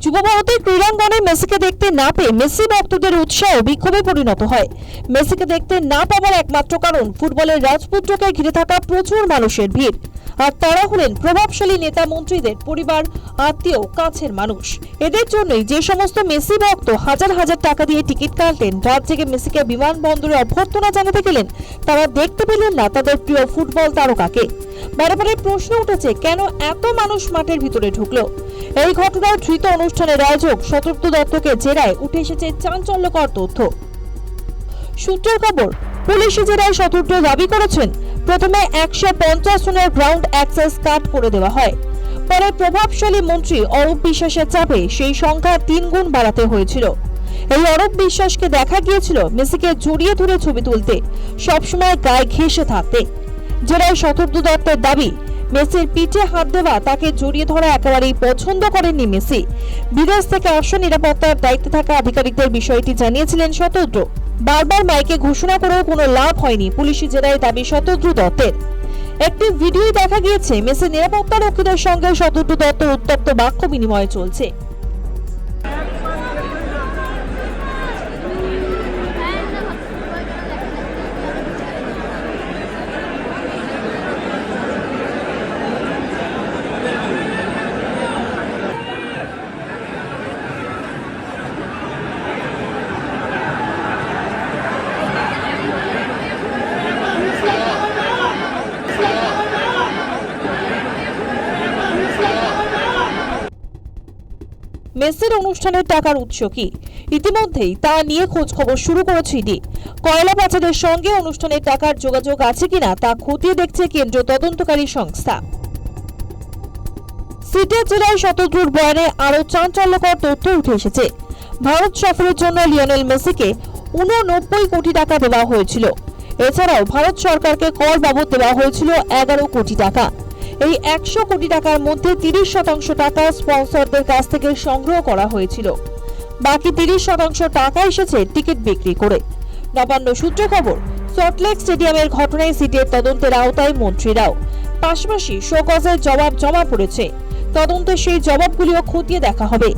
যুব ভারতের ক্রীড়াঙ্গনে মেসিকে দেখতে না পেয়ে মেসি ভক্তদের উৎসাহ বিক্ষোভে পরিণত হয়। মেসিকে দেখতে না পাওয়ার একমাত্র কারণ ফুটবলের রাজপুত্রকে ঘিরে থাকা প্রচুর মানুষের ভিড়, আর তারা হলেন প্রভাবশালী নেতা মন্ত্রীদের পরিবার, আত্মীয়, কাছের মানুষ। এদের জন্যই যে সমস্ত মেসি ভক্ত হাজার হাজার টাকা দিয়ে টিকিট কাটলেন, রাত জেগে মেসিকে বিমানবন্দরে অভ্যর্থনা জানাতে গেলেন, তারা দেখতে পেলেন না তাদের প্রিয় ফুটবল তারকাকে। বারে প্রশ্ন উঠেছে, কেন এত মানুষ মাঠের ভিতরে ঢুকলো? এই ঘটনার ধৃত অনুষ্ঠানের আয়োজক শতদ্রু দত্তকে জেরায় উঠে এসেছে চাঞ্চল্যকর তথ্য। সূত্রের খবর, পুলিশি জেরায় শতদ্রু দাবি করেছেন, প্রথমে 150 জনের গ্রাউন্ড অ্যাক্সেস কাট করে দেওয়া হয়, পরে প্রভাবশালী মন্ত্রী অরূপ বিশ্বাসের চাপে সেই সংখ্যা 3 গুণ বাড়াতে হয়েছিল। এই অরূপ বিশ্বাসকে দেখা গিয়েছিল মেসিকে জড়িয়ে ধরে ছবি তুলতে, সবসময় গায়ে ঘেঁষে থাকতে। জেরায় শতদ্রু দত্তের দাবি, মেসির পিঠে হাত দেওয়া, তাকে জড়িয়ে ধরা একেবারেই পছন্দ করেননি মেসি। বিদেশ থেকে আসা নিরাপত্তার দায়িত্বে থাকা আধিকারিকদের বিষয়টি জানিয়েছিলেন শতদ্রু। বারবার মাইকে ঘোষণা করেও কোনো লাভ হয়নি পুলিশি জেরায় দাবি শতদ্রু দত্তের। একটি ভিডিও দেখা গিয়েছে, মেসির নিরাপত্তা রক্ষীদের সঙ্গে শতদ্রু দত্তের উত্তপ্ত বাক্য বিনিময় চলছে। মেসির অনুষ্ঠানের টাকার উৎস কি? ইতিমধ্যেই তা নিয়ে খোঁজ খবর শুরু করেছে ইডি। কয়লা পাচারের সঙ্গে অনুষ্ঠানের টাকার যোগাযোগ আছে কিনা তা খতিয়ে দেখছে কেন্দ্রীয় তদন্তকারী সংস্থা। সিটি জেলায় শতদ্রুর বয়ানে আরো চাঞ্চল্যকর তথ্য উঠে এসেছে। ভারত সফরের জন্য লিওনেল মেসিকে 89 কোটি টাকা দেওয়া হয়েছিল। এছাড়াও ভারত সরকারকে কর বাবদ দেওয়া হয়েছিল 11 কোটি টাকা। এই 100 কোটি টাকার মধ্যে 30% টাকা স্পন্সরদের কাছ থেকে সংগ্রহ করা হয়েছিল। বাকি 30% টাকা এসেছে টিকিট বিক্রি করে। নবান্ন সূত্রে খবর, সল্টলেক স্টেডিয়ামের ঘটনায় সিটির তদন্তের আওতায় মন্ত্রীরাও। পাশাপাশি শোকজের জবাব জমা পড়েছে। তদন্তে সেই জবাবগুলিও খতিয়ে দেখা হবে।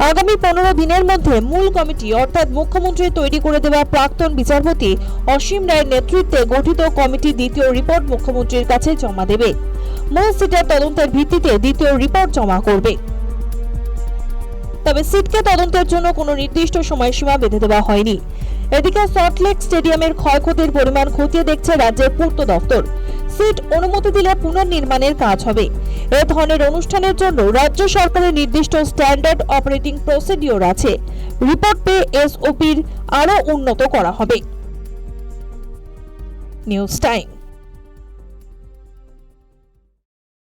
আগামী 15 দিনের মধ্যে মূল কমিটি অর্থাৎ মুখ্যমন্ত্রী তৈরি করে দেওয়া প্রাক্তন বিচারপতি অসীম রায়ের নেতৃত্বে গঠিত কমিটি দ্বিতীয় রিপোর্ট মুখ্যমন্ত্রীর কাছে জমা দেবে। মূল সিটের তদন্তের ভিত্তিতে দ্বিতীয় রিপোর্ট জমা করবে। তবে সিটকে তদন্তের জন্য কোনো নির্দিষ্ট সময়সীমা বেঁধে দেওয়া হয়নি। এদিকে সল্টলেক স্টেডিয়ামের ক্ষয়ক্ষতির পরিমাণ খতিয়ে দেখছে রাজ্যের পূর্ত দপ্তর। সিট অনুমতি দিলে পুনর্নির্মাণের কাজ হবে। এ ধরনের অনুষ্ঠানের জন্য রাজ্য সরকারের নির্দিষ্ট স্ট্যান্ডার্ড অপারেটিং প্রসিডিওর আছে। রিপোর্ট পেয়ে এসওপির আরও উন্নত করা হবে। News time.